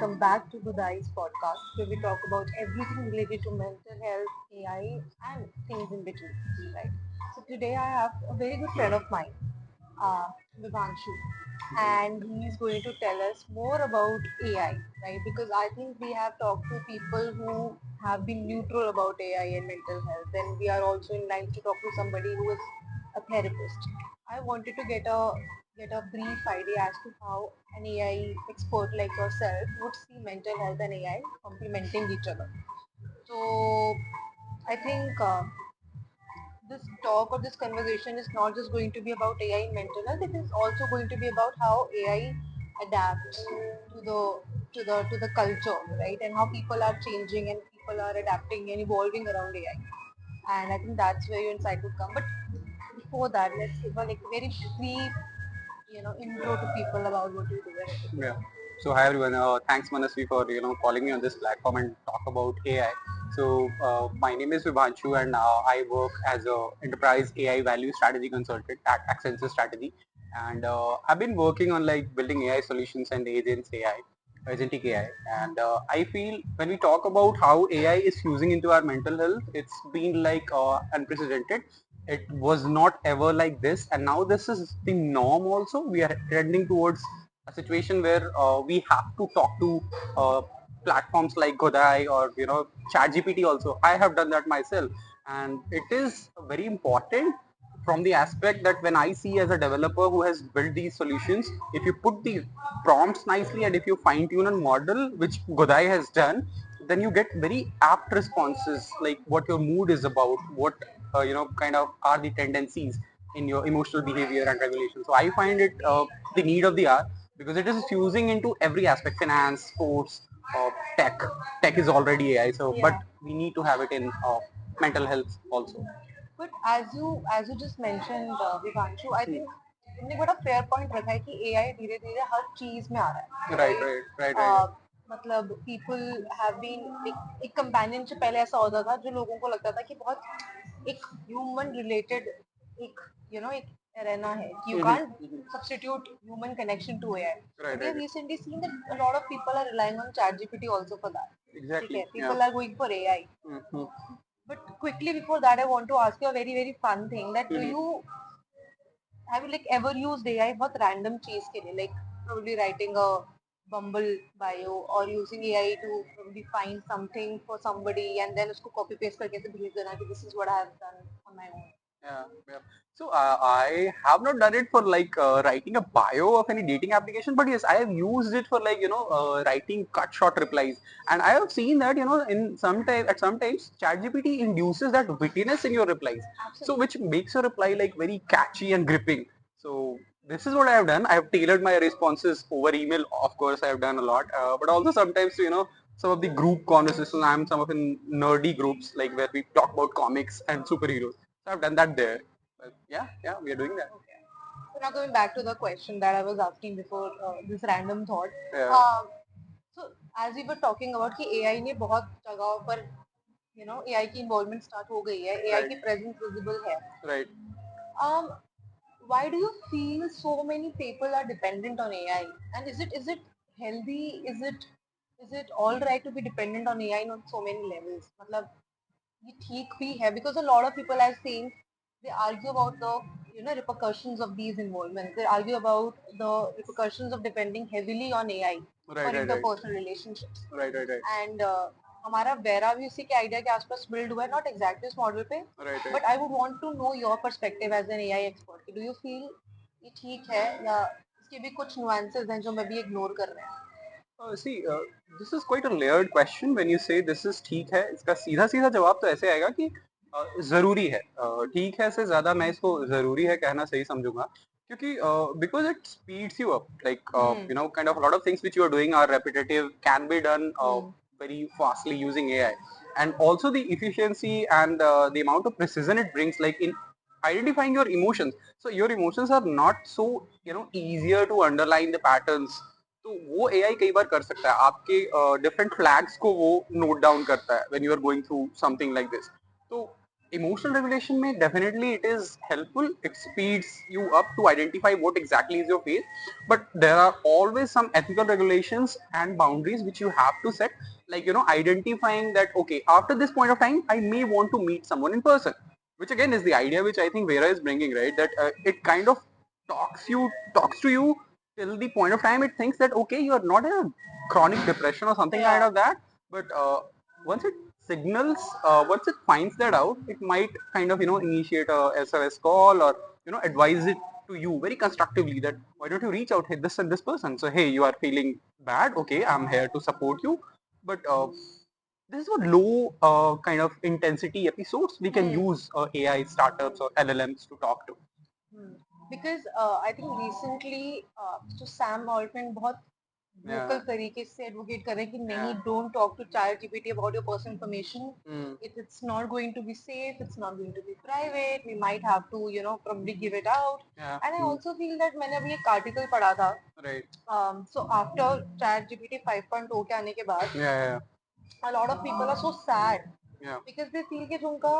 welcome back to Budai's podcast where we talk about everything related to mental health, AI, and things in between. Right. So today I have a very good friend of mine, uh, Vivanshu, and he's going to tell us more about AI, right? Because I think we have talked to people who have been neutral about AI and mental health, and we are also in line to talk to somebody who is a therapist. I wanted to get a brief idea as to how an AI expert like yourself would see mental health and AI complementing each other. So I think this talk or this conversation is not just going to be about AI in mental health. It is also going to be about how AI adapts to the culture, right? And how people are changing and people are adapting and evolving around AI. And I think that's where your insight would come. But before that, let's give a like very brief, intro to people about what you do and everything. Yeah. So hi everyone. Thanks Manasvi for calling me on this platform and talk about AI. So my name is Vibhanshu and I work as a enterprise AI value strategy consultant at Accenture Strategy. And I've been working on like building AI solutions and agents AI, agentic AI. And I feel when we talk about how AI is fusing into our mental health, it's been like unprecedented. It was not ever like this, and now this is the norm. Also, we are trending towards a situation where we have to talk to platforms like Godai or ChatGPT also. I have done that myself, and it is very important from the aspect that when I see as a developer who has built these solutions, if you put the prompts nicely and if you fine tune a model, which Godai has done, then you get very apt responses like what your mood is about, what kind of are the tendencies in your emotional behavior and regulation. So I find it the need of the hour because it is fusing into every aspect: finance, sports, tech. Tech is already AI, so but Yeah. we need to have it in mental health also. But as you just mentioned, Vivanshu, I think तुमने बड़ा fair point रखा है कि AI धीरे धीरे हर चीज में आ रहा है, Right, right? right, right, right. मतलब people have been एक companionship पहले ऐसा होता था जो लोगों को लगता था कि बहुत एक human related एक एक arena है. You can't substitute human connection to AI. Right, And we right, have right. recently seen that a lot of people are relying on ChatGPT also for that. ठीक Exactly. है, Yeah. people are going for AI. Mhm. But quickly before that, I want to ask you a very very fun thing. That do you have you like ever used AI बहुत random चीज के लिए, like probably writing a Bumble bio or using AI to probably find something for somebody and then उसको copy paste करके ऐसे भेज देना कि this is what I have done on my own. Yeah, yeah. So I have not done it for like writing a bio of any dating application, but yes, I have used it for like writing cut short replies, and I have seen that in some time at some times ChatGPT induces that wittiness in your replies, so Absolutely. which makes your reply like very catchy and gripping. So this is what I have done. I have tailored my responses over email. Of course, I have done a lot, but also sometimes some of the group conversations. I'm some of in nerdy groups like where we talk about comics and superheroes. So I've done that there. But yeah, we are doing that. Okay. So now going back to the question that I was asking before this random thought. Yeah. So as we were talking about कि AI ने बहुत जगहों पर AI की involvement start हो गई है, AI Right. की presence visible है. Right. Um, why do you feel so many people are dependent on AI? And is it healthy? Is it all right to be dependent on AI on so many levels? मतलब ये ठीक भी है because a lot of people I've seen they argue about the repercussions of these involvements. They argue about the repercussions of depending heavily on AI for Right. Right. Right. interpersonal relationships. Right. Right. Right. And हमारा vera भी उसी के idea के आसपास build हुआ है not exactly उस model पे Right. Right. But I would want to know your perspective as an AI expert do you feel ये ठीक है या इसके भी कुछ नुआंसेस हैं जो मैं भी इग्नोर कर रहे हैं. See, this is quite a layered question when you say this is ठीक है. इसका सीधा सीधा जवाब तो ऐसे आएगा कि जरूरी है. ठीक है से ज्यादा मैं इसको जरूरी है कहना सही समझूंगा क्योंकि because it speeds you up like kind of a lot of things which you are doing are repetitive can be done very fastly using AI, and also the efficiency and the amount of precision it brings like in identifying your emotions. So your emotions are not so easier to underline the patterns. तो वो AI कई बार कर सकता है आपके different flags को वो note down करता है when you are going through something like this. तो emotional regulation may definitely it is helpful. It speeds you up to identify what exactly is your phase, but there are always some ethical regulations and boundaries which you have to set, like identifying that okay, after this point of time I may want to meet someone in person, which again is the idea which I think Vera is bringing, right? That it kind of talks to you till the point of time it thinks that okay, you are not in a chronic depression or something kind Yeah. of that, but once it signals, once it finds that out, it might kind of initiate a SOS call, or advise it to you very constructively that why don't you reach out, hey, this and this person, so hey, you are feeling bad, okay, I'm here to support you, but this is what low kind of intensity episodes we can Hmm. use AI startups or LLMs to talk to. Hmm. Because I think recently तो Sam Altman बहुत Yeah, vocal तरीके से advocate कर रहे हैं कि नहीं, yeah. don't talk to ChatGPT about your personal information. Mm, It's not going to be safe. It's not going to be private. We might have to, probably give it out. yeah. And I Mm, also feel that मैंने अभी एक article पढ़ा था. right. So after ChatGPT 5.0 के आने के बाद, Yeah, a lot of people are so sad yeah, because they feel कि जो उनका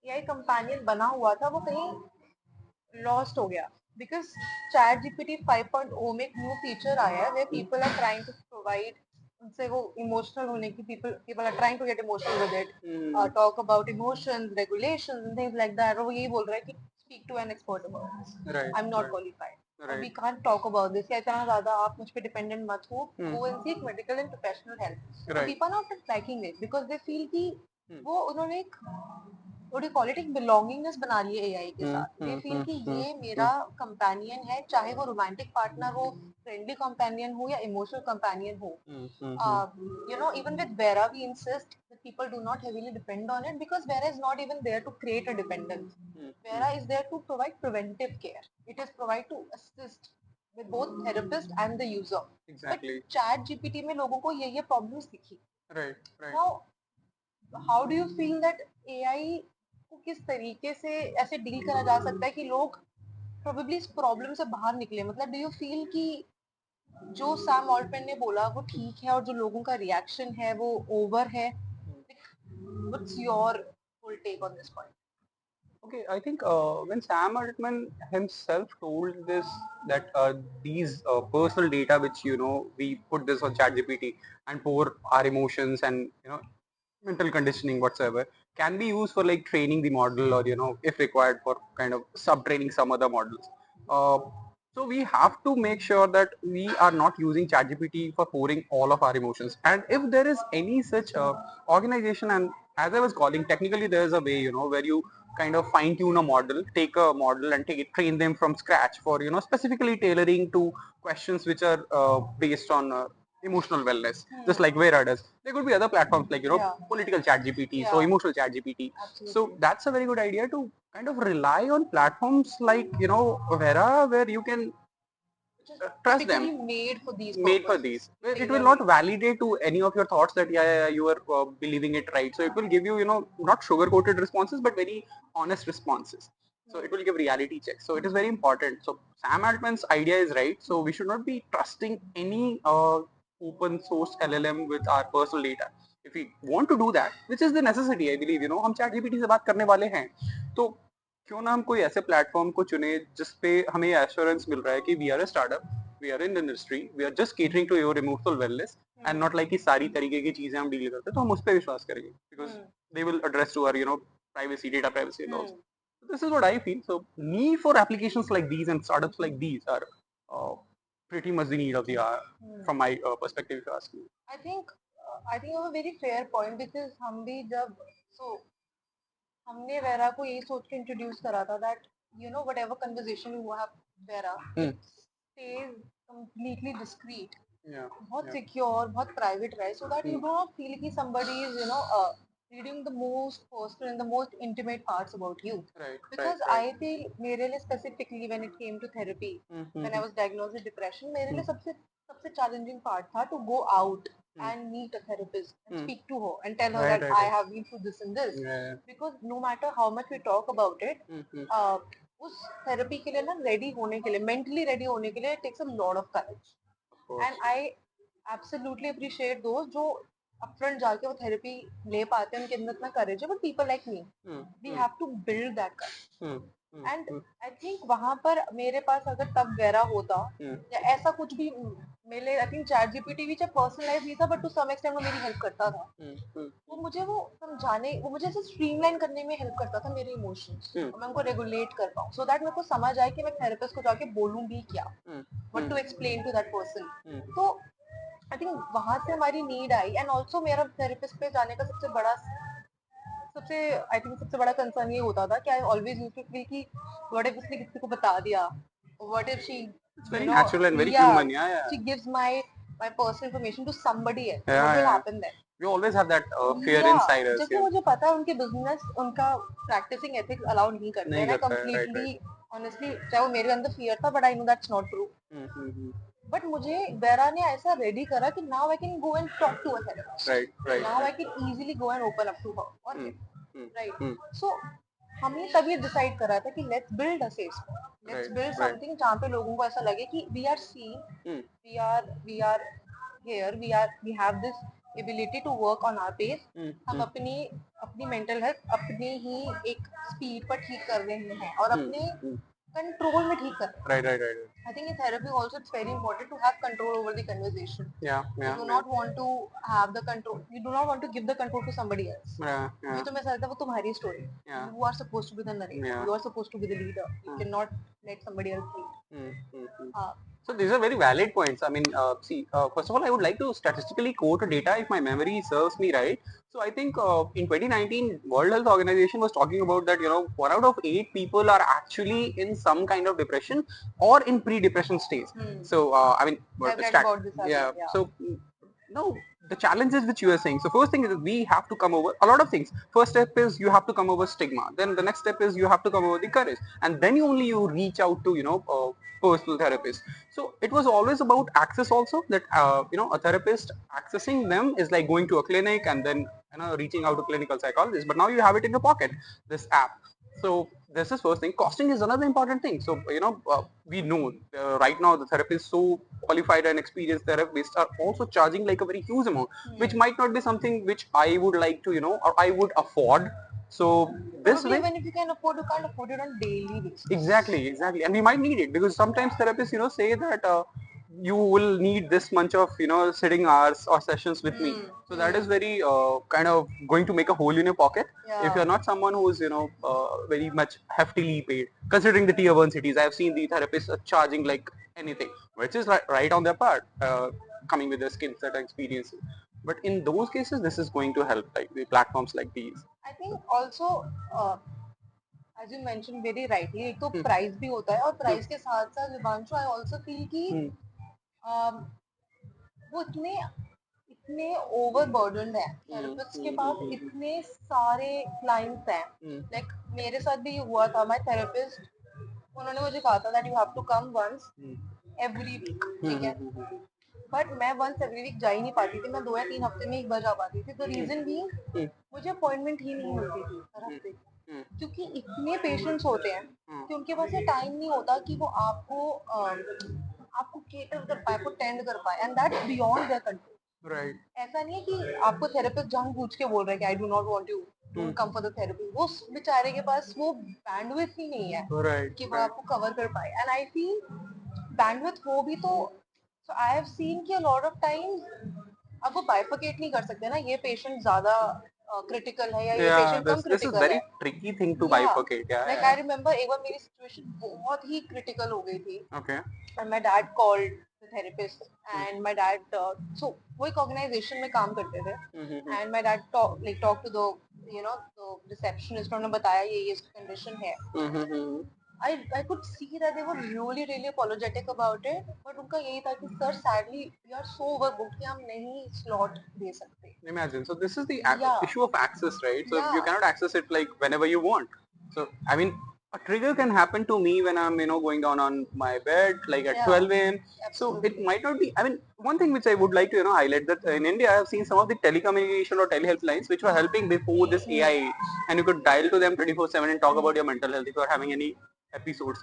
AI कंपेनियन बना हुआ था वो कहीं लॉस्ट हो गया. बिकॉज चैट जीपीटी 5.0 में एक न्यू फीचर आया है where people are trying to provide उनसे वो इमोशनल होने की people are trying to get emotional with it, yeah. Talk about emotions regulations and things like that. और वो यही बोल रहा है कि speak to an expert about this, Right, I am not right, qualified और we right. Can't talk about this, या इतना ज्यादा आप मुझ पे डिपेंडेंट मत हो, Mm, go and seek medical and professional help. तो right. People are not liking it because they feel कि Mm, वो उन्होंने एक what do you call it, एक belongingness बना ली है एआई के mm, साथ. दे mm, फील mm, कि mm, ये मेरा mm, कंपेनियन है, चाहे वो रोमांटिक पार्टनर हो, फ्रेंडली कंपेनियन हो या इमोशनल कंपेनियन हो. mm, mm, mm, Even with Vera, we insist that people do not heavily depend on it because Vera is not even there to create a dependence. mm, mm. Vera is there to provide preventive care. It is provide to assist with both therapist and the user. But Exactly. chat GPT में लोगों को ये problems दिखी. Right, right. Now, how do you feel that AI को किस तरीके से ऐसे डील करा जा सकता है कि लोग प्रोबेबली इस प्रॉब्लम से बाहर निकले? मतलब डू यू फील कि जो सैम ऑल्टमैन ने बोला वो ठीक है और जो लोगों का रिएक्शन है वो ओवर है? What's your full take on this point? Okay, I think when Sam Altman himself told this, that these personal data which we put this on ChatGPT and pour our emotions and mental conditioning whatsoever can be used for like training the model, or if required for kind of sub training some other models. Uh, so we have to make sure that we are not using ChatGPT for pouring all of our emotions. And if there is any such organization, and as I was calling, technically there is a way where you kind of fine tune a model, take a model and train them from scratch for specifically tailoring to questions which are based on emotional wellness, just like Vera does. There could be other platforms like Yeah. political chat GPT, so Yeah. emotional chat GPT. So Absolutely. that's a very good idea to kind of rely on platforms like Vera, where you can Which is trust typically them, made for these made for purposes. these. It will Tailor not made. validate to any of your thoughts that yeah, you are believing it right. So it will give you not sugar coated responses but very honest responses. So it will give reality checks. So it is very important. So Sam Altman's idea is right. So we should not be trusting any open source LLM with our personal data. If we want to do that, which is the necessity, I believe, हम chat GPT से बात करने वाले हैं, तो क्यों ना हम कोई ऐसे प्लेटफॉर्म को चुने जिसपे हमें एश्योरेंस मिल रहा है कि we are a startup, we are in industry, we are just catering to your emotional wellness, and not like कि सारी तरीके की चीजें हम डील करते हैं, तो हम उस पर विश्वास करेंगे because they will address to our privacy, data privacy and all. So this is what I feel. So need for applications like these and startups like these are uh, pretty much the need of the hour from my perspective, if you ask me. I think you have a very fair point because हम भी जब सो हमने vera को यही सोच के introduce करा था that whatever conversation you have vera, Hmm. it stays completely discreet, Yeah, बहुत yeah. सिक्योर, बहुत प्राइवेट रहे, so that you Hmm. Do not feel कि somebody is reading the most personal and the most intimate parts about you. Right, right, Because I right. feel मेरे लिए specifically when it came to therapy, when I Mm-hmm. was diagnosed with depression, मेरे लिए Hmm. सबसे सबसे challenging part था to go out Hmm. and meet a therapist and Hmm. speak to her and tell her Right, that right, I right. have been through this and this. Yeah. Because no matter how much we talk about it, Mm-hmm. uh, उस therapy के लिए ना ready होने के लिए, mentally ready होने के लिए, it takes a lot of courage. Of course. And I absolutely appreciate those जो अपफ्रंट जाके वो थेरेपी ले पाते हैं, उनके अंदर इतना करेज है, but people like me we have to build that courage. And I think वहां पर मेरे पास अगर तब वेरा होता या ऐसा कुछ भी मेरे, आई थिंक चैट जीपीटी भी चाहे पर्सनलाइज नहीं था, बट टू सम एक्सटेंट वो मेरी हेल्प करता था। वो मुझे वो समझाने, वो मुझे स्ट्रीमलाइन करने में हेल्प करता था मेरे इमोशंस, और मैं उनको रेगुलेट कर पाऊँ, सो दैट मेरे को समझ आए कि मैं थेरेपिस्ट को जाके बोलूँ भी क्या, what to explain to that person. तो आई थिंक वहां से हमारी नीड आई। एंड ऑल्सो मेरा थेरेपिस्ट पे जाने का सबसे बड़ा कंसर्न ये होता था कि I always used to feel कि व्हाट इफ उसने किसी को बता दिया, what if she It's very natural and very human. Yeah. she gives my personal information to somebody else, Yeah, what will yeah. happen then? We always have that fear inside us. जैसे मुझे पता है उनके business, उनका practising ethics allow नहीं करते हैं, नहीं मैं करता है, right, कंप्लीटली ऑनेस्टली, चाहे वो मेरे अंदर फियर था, but I know that's not true. But मुझे बेरा ने ऐसा रेडी करा कि now I can go and talk to a therapist, right. Now I can easily go and open up to her और राइट। सो हमने तभी decide करा था कि let's build a safe space, let's build something जहाँ पे लोगों को ऐसा लगे कि we are seen, we are here, we have this ability to work on our pace. हम अपनी अपनी मेंटल हेल्थ अपनी ही एक स्पीड पर ठीक कर रहे हैं और अपने कंट्रोल में ठीक कर रहे हैं। Right. I think in therapy also it's very important to have control over the conversation. You do not want to have the control. You do not want to give the control to somebody else. ये तो मैं समझता हूँ वो तुम्हारी story है. You are supposed to be the narrator. You are supposed to be the leader. You cannot let somebody else lead. So these are very valid points. I mean, first of all, I would like to statistically quote a data if my memory serves me right. So I think in 2019, World Health Organization was talking about that, 4 out of 8 people are actually in some kind of depression or in pre-depression stage. So, I mean, I've read about this as well, So, no, the challenges which you are saying. So first thing is we have to come over a lot of things. First step is you have to come over stigma. Then the next step is you have to come over the courage. And then only you reach out to, personal therapist. So it was always about access also, that a therapist accessing them is like going to a clinic and then reaching out to clinical psychologists, but now you have it in your pocket, this app. So this is first thing. Costing is another important thing. So we know right now the therapists, so qualified and experienced therapists, are also charging like a very huge amount, which might not be something which I would like to or I would afford. So this probably way, even if you can afford, you can't afford it on daily basis. Exactly, and we might need it because sometimes therapists, say that you will need this much of sitting hours or sessions with me. So that is very kind of going to make a hole in your pocket if you're not someone who is very much heftily paid. Considering the tier 1 cities, I have seen the therapists are charging like anything, which is right on their part, coming with their skill set and experience. But in those cases, this is going to help, like the platforms like these. I think also as you mentioned very rightly, एक तो price भी होता है, और price के साथ साथ Vibhanshu I also feel कि वो इतने ओवरबर्डन्ड है, थेरेपिस्ट के पास इतने सारे क्लाइंट्स हैं। लाइक मेरे साथ भी हुआ था, माय थेरेपिस्ट, उन्होंने मुझे कहा था that you have to come once every week, ठीक है, बट मैं वंस एवरी वीक जा ही नहीं पाती थी, मैं 2 या 3 हफ्ते में एक बार जा पाती थी। तो रीजन भी मुझे अपॉइंटमेंट ही नहीं मिलती थी हर हफ्ते की, क्योंकि इतने पेशेंट्स होते हैं कि उनके पास ये टाइम नहीं होता कि वो आपको केटर कर पाए, आपको टेंड कर पाए, and that's beyond their control. ऐसा नहीं है कि आपको थेरेपिस्ट जानबूझ के बोल रहा है कि I do not want you to come for the therapy, वो बेचारे के पास वो बैंडविड्थ ही नहीं है कि वो आपको कवर कर पाए। एंड आई फील बैंडविड्थ हो भी तो, सो आई हैव सीन कि अ लॉट ऑफ टाइम्स अब वो बाइफरकेट नहीं कर सकते ना, ये पेशेंट ज्यादा क्रिटिकल है या ये patient come this is critical very है। tricky thing to bifurcate. Like I remember एक बार मेरी सिचुएशन बहुत ही क्रिटिकल हो गई थी, Okay. and my dad called the therapist, and my dad so वो एक ऑर्गेनाइजेशन में काम करते थे, and my dad talked to the the receptionist, उन्होंने बताया ये इसकी कंडीशन है। I could see that they were really apologetic about it, but उनका यही था कि sir sadly we are so overbooked कि हम नहीं slot दे सकते। Imagine. So this is the issue of access, right? So you cannot access it like whenever you want. So I mean, a trigger can happen to me when I'm going down on my bed like at 12 a.m. So it might not be. I mean, one thing which I would like to highlight, that in India I have seen some of the telecommunication or telehealth lines which were helping before this AI, and you could dial to them 24/7 and talk about your mental health if you are having any episodes.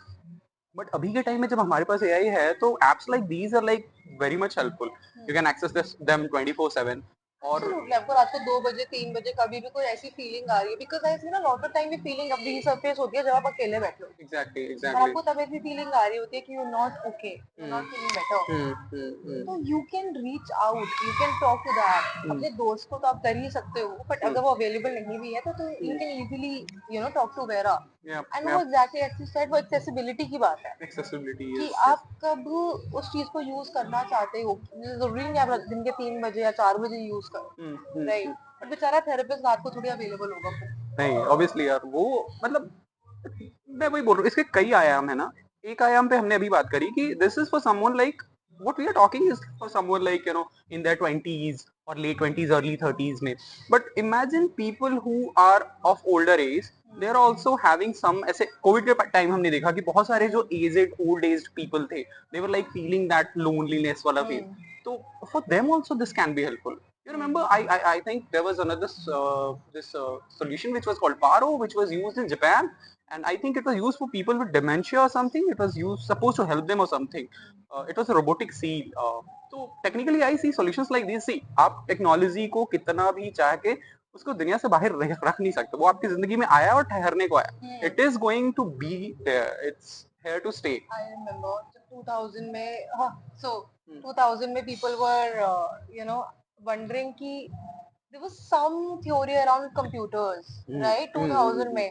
But अभी के time में जब हमारे पास AI है, तो apps like these are like very much helpful. You can access them 24/7. और Absolutely, आपको रात को 2 बजे 3 बजे कभी भी कोई ऐसी फीलिंग आ रही है बिकॉज आई सी ना लॉट ऑफ टाइम ये फीलिंग अभी सरफेस होती है जब आप अकेले बैठे होते एग्जैक्टली हो और एग्जैक्टली आपको तब ऐसी फीलिंग आ रही होती है कि you not okay you not feeling better तो you can reach out you can talk to that अपने दोस्त को तो आप कर ही सकते हो बट अगर वो अवेलेबल नहीं भी है तो you can easily you know talk to Vera and वो एग्जैक्टली ऐसी सेड वो एक्सेसिबिलिटी की बात है एक्सेसिबिलिटी कि इज आप कब उस चीज को यूज करना चाहते हो जरूरी नहीं है आप दिन के 3 बजे या 4 बजे यूज करो राइट बट बेचारा थेरेपिस्ट रात को थोड़ी अवेलेबल होगा फिर नहीं ऑब्वियसली यार वो मतलब मैं वही बोल रहा हूँ इसके कई आयाम है ना एक आयाम पे हमने अभी बात करी कि this is for someone like what we are talking is for someone like in their 20s or late 20s early 30s में but imagine people who are of older age they are also having some ऐसे Covid के time हमने देखा कि बहुत सारे जो aged old aged people थे they were like feeling that loneliness वाला फील तो for them also this can be helpful you remember I think there was another this solution which was called Paro which was used in Japan and I think it was used for people with dementia or something it was used supposed to help them or something it was a robotic seal तो technically I see solutions like these see आप technology को कितना भी चाह के उसको दुनिया से बाहर रख नहीं सकते वो आपकी जिंदगी में आया और ठहरने को आया it is going to be there it's here to stay I remember 2000 में हाँ so 2000 में people were you know wondering कि there was some theory around computers right 2000 में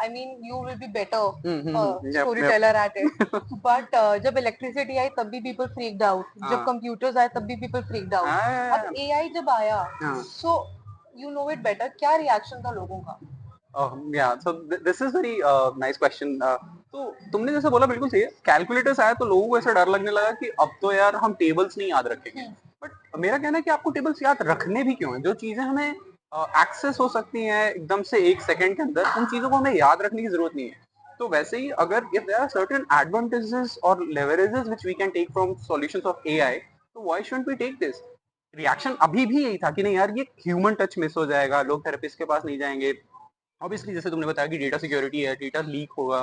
I mean you will be better storyteller at it but जब electricity आई तब भी people freaked out जब computers आए तब भी people freaked out अब AI जब आया so you know it better क्या reaction था लोगों का yeah so this is very nice question तो तुमने जैसे बोला बिल्कुल सही है कैलकुलेटर्स आया तो लोगों को ऐसा डर लगने लगा कि अब तो यार हम टेबल्स नहीं याद रखेंगे बट मेरा कहना है कि आपको टेबल्स याद रखने भी क्यों है जो चीजें हमें एक्सेस हो सकती हैं एकदम से एक सेकंड के अंदर उन चीजों को हमें याद रखने की जरूरत नहीं है तो वैसे ही अगर if there are certain advantages और leverages which we can take from solutions of AI तो why shouldn't we take this reaction अभी भी यही था कि नहीं यार ये ह्यूमन टच मिस हो जाएगा लोग थेरेपिस्ट के पास नहीं जाएंगे ऑब्वियसली जैसे तुमने बताया कि डेटा सिक्योरिटी है डेटा लीक होगा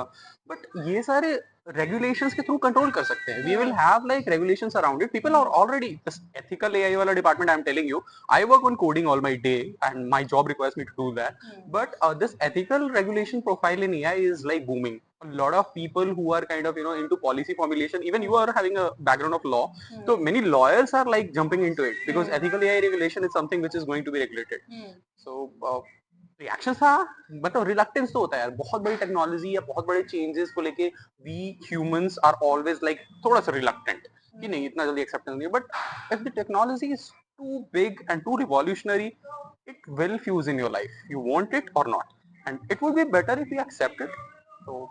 बट ये सारे रेगुलेशंस के थ्रू कंट्रोल कर सकते हैं we will have like regulations around it people are already this ethical AI वाला department I am telling you I work on coding all my day and my job requires me to do that but this ethical regulation profile in AI is like booming a lot of people who are kind of into policy formulation even you are having a background of law so many lawyers are like jumping into it because ethical AI regulation is something which is going to be regulated so reaction था मतलब reluctance तो होता है यार बहुत बड़ी technology या बहुत बड़े चेंजेस को लेके we humans are always like थोड़ा सा रिलक्टेंट कि नहीं इतना जल्दी एक्सेप्ट नहीं but if the technology is too big and too revolutionary it will fuse in your life you want it or not and it would be better if you accept it so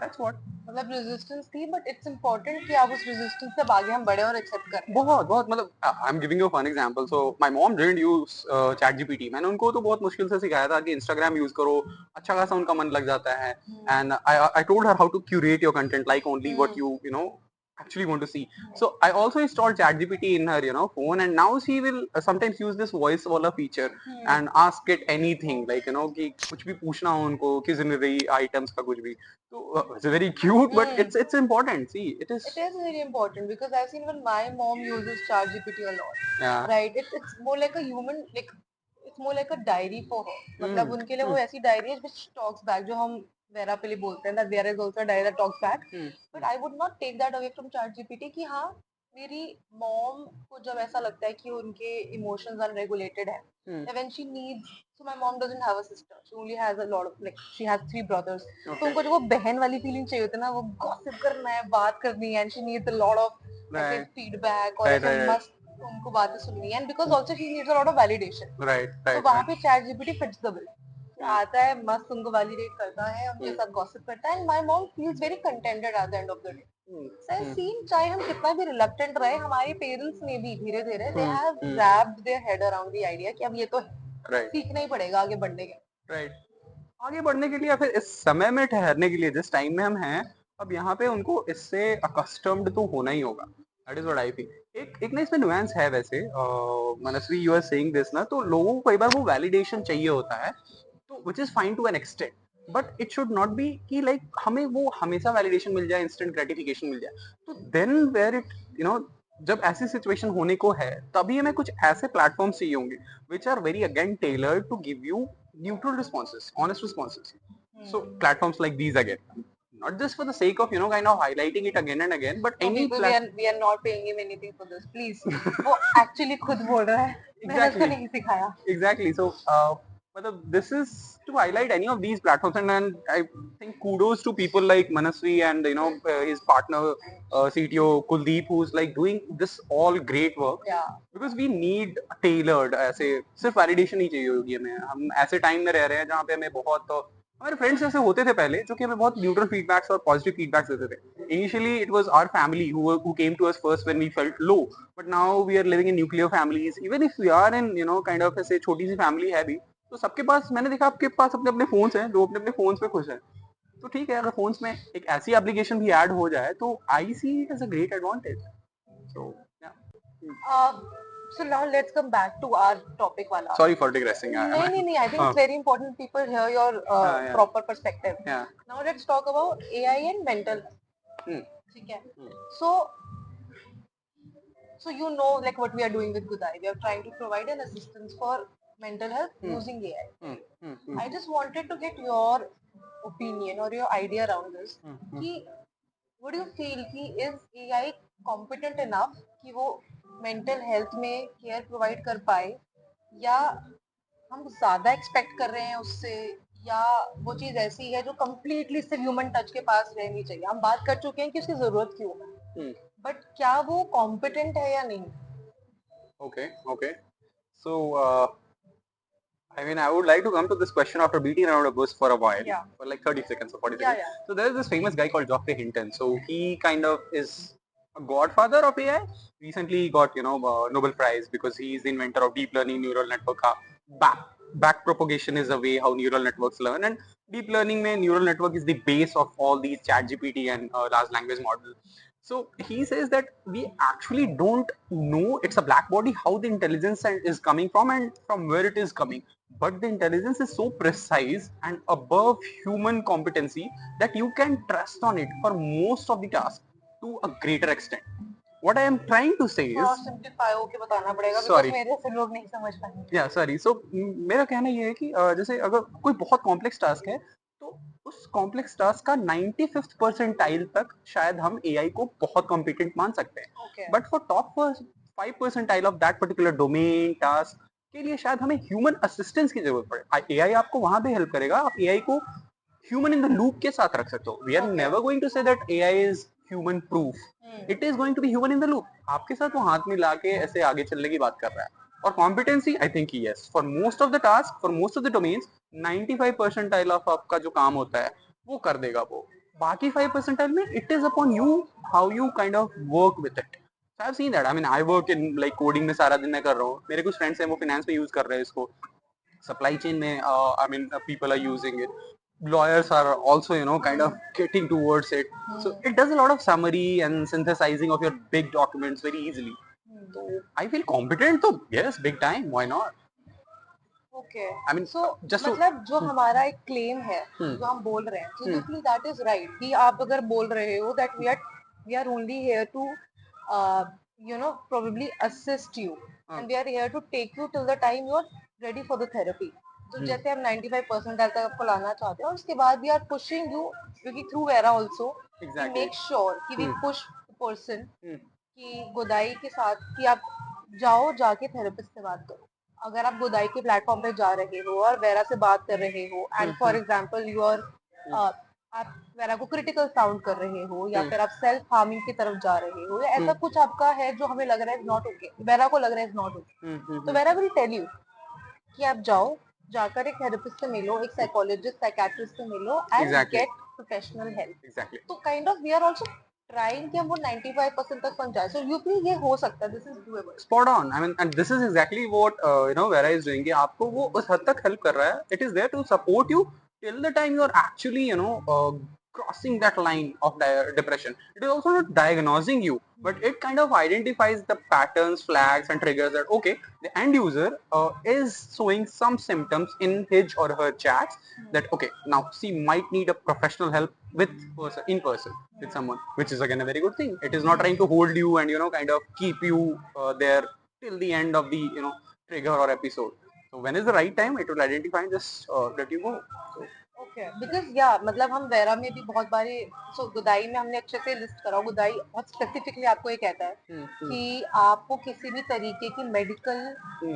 that's what मतलब resistance थी but it's important कि आप उस resistance से आगे हम बढ़े और एक्सेप्ट करें बहुत मतलब I am giving you fun example so my mom didn't use ChatGPT मैंने उनको तो बहुत मुश्किल से सिखाया था कि इंस्टाग्राम यूज करो अच्छा खासा उनका मन लग जाता है and I told her how to curate your content like only what you know actually want to see so I also installed ChatGPT in her phone and now she will sometimes use this voice wala feature and ask it anything like कि कुछ भी पूछना हो उनको culinary items का कुछ भी तो it's very cute but it's important see it is very important because I've seen even my mom uses ChatGPT a lot yeah right it's more like a human like it's more like a diary for her मतलब उनके लिए वो ऐसी diary है which talks back जो हम vera पे लिए बोलते हैं that there is also a diary that talks back but I would not take that away from ChatGPT कि हाँ मेरी मॉम को जब ऐसा लगता है कि उनके इमोशंस अनरेगुलेटेड है when she needs so my mom doesn't have a sister she only has a lot of like she has 3 brothers तो उनको जो वो बहन वाली फीलिंग चाहिए होती है ना वो गॉसिप करना है बात करनी है and she needs a lot of ऐसे फीडबैक और ऐसे मस्त उनको बातें सुननी है and because also she needs a lot of validation तो वहाँ पे ChatGPT fits the bill आता है मस्त उनको वैलिडेट करता है उनके साथ गॉसिप करता है and my mom feels very contented at the end of the day सर सीन चाहे हम कितना भी रिलक्टेंट रहे हमारे पेरेंट्स ने भी धीरे धीरे they have wrapped their head around the idea कि अब ये तो सीखना ही पड़ेगा आगे बढ़ने के राइट आगे बढ़ने के लिए या फिर इस समय में ठहरने के लिए जिस टाइम में हम हैं अब यहाँ पे उनको इससे अकस्टम्ड तो होना ही होगा that is what I feel एक ना इसमें नुआंस है वैसे मनस्वी यू आर सेइंग दिस ना तो लोगों को कई बार वो वैलिडेशन चाहिए होता है तो which is fine to an extent but it should not be कि लाइक हमें वो हमेशा वैलिडेशन मिल जाए इंस्टेंट ग्रेटिफिकेशन मिल जाए तो देन वेयर इट जब ऐसी सिचुएशन होने को है तभी हमें कुछ ऐसे प्लेटफॉर्म चाहिए होंगे which are very again tailored to give you neutral responses, honest responses. So platforms like these again, not just for the sake of kind of highlighting it again and again, but No, any people, we are not paying him anything for this. Please. वो actually खुद बोल रहा है. मैंने उसको exactly नहीं सिखाया. exactly. So मतलब this is to highlight any of these platforms, and I think kudos to people like Manasvi and his partner CTO Kuldeep, who's like doing this all great work. Yeah. Because we need tailored, ऐसे सिर्फ validation ही चाहिए होगी हमें. हम ऐसे time में रह रहे हैं जहाँ पे हमें बहुत हमारे फ्रेंड्स ऐसे होते थे पहले जो कि हमें बहुत न्यूट्रल फीडबैक्स और पॉजिटिव फीडबैक्स देते थे. Initially it was our family who came to us first when we felt low, but now we are living in nuclear families. Even if we are in kind of ऐसे छोटी सी family है भी, तो सबके पास मैंने देखा आपके पास अपने अपने फोन्स हैं, लोग अपने अपने फोन्स पे खुश हैं. तो ठीक है, अगर फोन्स में एक ऐसी एप्लीकेशन भी ऐड हो जाए तो I see it as a great advantage. So So now let's come back to our topic wala. Sorry for digressing. नहीं. I think it's very important people hear your yeah. proper perspective. Yeah. Now let's talk about AI and mental health. Hmm. ठीक है. So you know like what we are doing with Gudai. We are trying to provide an assistance for mental health using AI. I just wanted to get your opinion or your idea around this. कि what do you feel कि is AI competent enough कि वो mental health में care provide कर पाए, या हम ज्यादा एक्सपेक्ट कर रहे हैं उससे, या वो चीज ऐसी है जो कम्प्लीटली सिर्फ ह्यूमन टच के पास रहनी चाहिए. हम बात कर चुके हैं कि उसकी जरूरत क्यों है, बट क्या वो कॉम्पिटेंट है या नहीं. Okay. So, I mean, I would like to come to this question after beating around a bush for a while, for like 30 seconds or 40 seconds. So there's this famous guy called Geoffrey Hinton. So he kind of is a godfather of AI. Recently he got, Nobel Prize because he is the inventor of deep learning neural network. Back propagation is a way how neural networks learn, and deep learning mein neural network is the base of all these ChatGPT and large language models. So he says that we actually don't know, it's a black body, how the intelligence is coming from and from where it is coming. But the intelligence is so precise and above human competency that you can trust on it for most of the tasks to a greater extent. What I am trying to say is, simplify होके बताना पड़ेगा Sorry. because मेरे से लोग नहीं समझ पाएंगे. या सॉरी. सो मेरा कहना ये है कि जैसे अगर कोई बहुत कॉम्प्लेक्स टास्क है तो उस कॉम्प्लेक्स टास्क का 95th परसेंटाइल तक शायद हम एआई को बहुत कॉम्पिटेंट मान सकते हैं. But for top 5 percentile of that particular domain task के लिए शायद हमें ह्यूमन असिस्टेंस की जरूरत पड़े. एआई आपको वहां पे हेल्प करेगा, आप एआई को ह्यूमन इन द लूप के साथ रख सकते हो. We are never going to say that AI is human proof. It is going to be human in the loop. आपके साथ वो हाथ मिला के ऐसे आगे चलने की बात कर रहा है. और competency I think yes, for most of the task, for most of the domains 95 percentile of आपका जो काम होता है वो कर देगा वो. बाकी 5 परसेंटाइल में it is upon you how you kind of work with it. So I've seen that. I mean, I work in like coding में सारा दिन मैं कर रहा हूँ. मेरे कुछ फ्रेंड्स हैं वो finance में यूज कर रहे हैं इसको. Supply chain में I mean people are using it. Lawyers are also kind of getting towards it. So it does a lot of summary and synthesizing of your big documents very easily. So I feel competent. So yes, big time. Why not? Okay. I mean, so just to- मतलब जो हमारा एक claim है जो हम बोल रहे हैं, so basically that is right कि आप अगर बोल रहे हो that we are only here to probably assist you and we are here to take you till the time you are ready for the therapy. तो जैसे हम 95% तक आपको लाना चाहते हैं और उसके बाद we are pushing you क्योंकि through Vera also we make sure कि we push the person कि गोदाई के साथ कि आप जाओ जाके थेरेपिस्ट से बात करो. अगर आप गोदाई के प्लेटफॉर्म पे जा रहे हो और वेरा से बात कर रहे हो and for example you are आप वेरा को क्रिटिकल साउंड कर रहे हो या फिर आप सेल्फ हार्मिंग की तरफ जा रहे हो या ऐसा कुछ आपका है जो हमें लग रहा है नॉट ओके, वेरा को लग रहा है नॉट ओके, तो वेरा विल टेल यू कि आप जाओ जाकर एक थेरेपिस्ट से मिलो, एक साइकोलॉजिस्ट साइकियाट्रिस्ट से मिलो and get professional help. Exactly. तो kind of we are also trying कि हम वो 95% तक पहुंच जाए. सो यू प्लीज ये हो सकता है, this is doable. Spot on. I mean, and this is exactly what Vera is doing. कि आपको वो उस हद तक help कर रहा है. It is there to support you till the time you are actually crossing that line of depression. It is also not diagnosing you, but it kind of identifies the patterns, flags, and triggers that okay, the end user is showing some symptoms in his or her chats that okay, now she might need a professional help with in person with someone, which is again a very good thing. It is not trying to hold you and kind of keep you there till the end of the trigger or episode. So when is the right time? It will identify and just let you go. So, okay because या मतलब हम vera में भी बहुत बारी सो गुदाई में हमने अच्छे से लिस्ट करा गुदाई बहुत स्पेसिफिकली आपको ये कहता है कि आपको किसी भी तरीके की मेडिकल